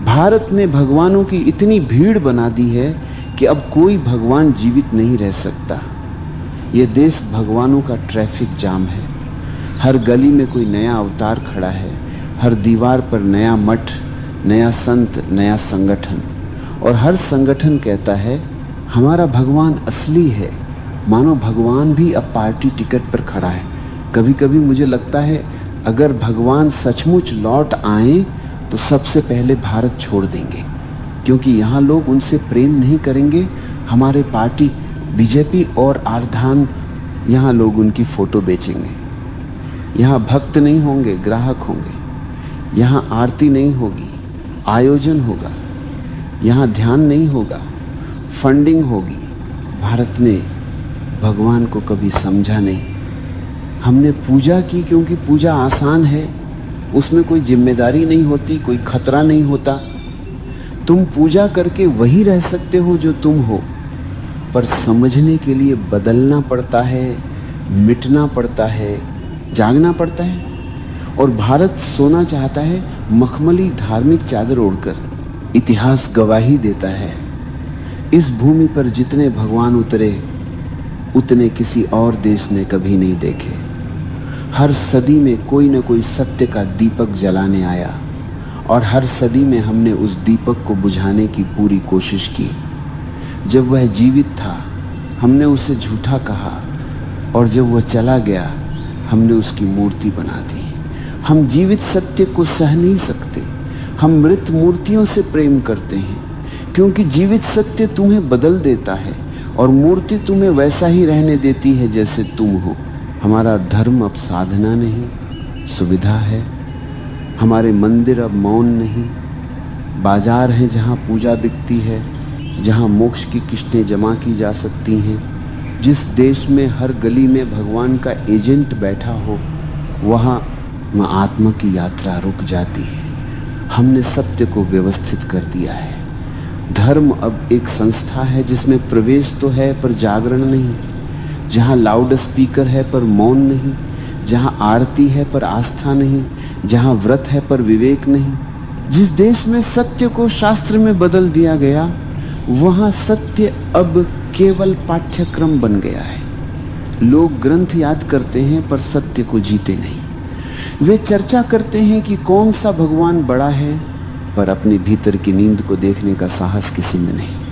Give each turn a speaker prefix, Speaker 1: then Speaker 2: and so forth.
Speaker 1: भारत ने भगवानों की इतनी भीड़ बना दी है कि अब कोई भगवान जीवित नहीं रह सकता। यह देश भगवानों का ट्रैफिक जाम है। हर गली में कोई नया अवतार खड़ा है, हर दीवार पर नया मठ, नया संत, नया संगठन, और हर संगठन कहता है हमारा भगवान असली है, मानो भगवान भी अब पार्टी टिकट पर खड़ा है। कभी कभी मुझे लगता है अगर भगवान सचमुच लौट आए तो सबसे पहले भारत छोड़ देंगे, क्योंकि यहाँ लोग उनसे प्रेम नहीं करेंगे। हमारे पार्टी बीजेपी और आर्धान, यहाँ लोग उनकी फोटो बेचेंगे। यहाँ भक्त नहीं होंगे, ग्राहक होंगे। यहाँ आरती नहीं होगी, आयोजन होगा। यहाँ ध्यान नहीं होगा, फंडिंग होगी। भारत ने भगवान को कभी समझा नहीं। हमने पूजा की क्योंकि पूजा आसान है, उसमें कोई जिम्मेदारी नहीं होती, कोई खतरा नहीं होता। तुम पूजा करके वही रह सकते हो जो तुम हो, पर समझने के लिए बदलना पड़ता है, मिटना पड़ता है, जागना पड़ता है। और भारत सोना चाहता है मखमली धार्मिक चादर ओढ़कर। इतिहास गवाही देता है इस भूमि पर जितने भगवान उतरे उतने किसी और देश ने कभी नहीं देखे। हर सदी में कोई न कोई सत्य का दीपक जलाने आया, और हर सदी में हमने उस दीपक को बुझाने की पूरी कोशिश की। जब वह जीवित था हमने उसे झूठा कहा, और जब वह चला गया हमने उसकी मूर्ति बना दी। हम जीवित सत्य को सह नहीं सकते, हम मृत मूर्तियों से प्रेम करते हैं, क्योंकि जीवित सत्य तुम्हें बदल देता है और मूर्ति तुम्हें वैसा ही रहने देती है जैसे तुम हो। हमारा धर्म अब साधना नहीं, सुविधा है। हमारे मंदिर अब मौन नहीं, बाजार हैं जहाँ पूजा बिकती है, जहाँ मोक्ष की किस्तें जमा की जा सकती हैं। जिस देश में हर गली में भगवान का एजेंट बैठा हो, वहाँ आत्मा की यात्रा रुक जाती है। हमने सत्य को व्यवस्थित कर दिया है। धर्म अब एक संस्था है जिसमें प्रवेश तो है पर जागरण नहीं, जहाँ लाउड स्पीकर है पर मौन नहीं, जहाँ आरती है पर आस्था नहीं, जहाँ व्रत है पर विवेक नहीं। जिस देश में सत्य को शास्त्र में बदल दिया गया, वहाँ सत्य अब केवल पाठ्यक्रम बन गया है। लोग ग्रंथ याद करते हैं पर सत्य को जीते नहीं। वे चर्चा करते हैं कि कौन सा भगवान बड़ा है, पर अपने भीतर की नींद को देखने का साहस किसी में नहीं।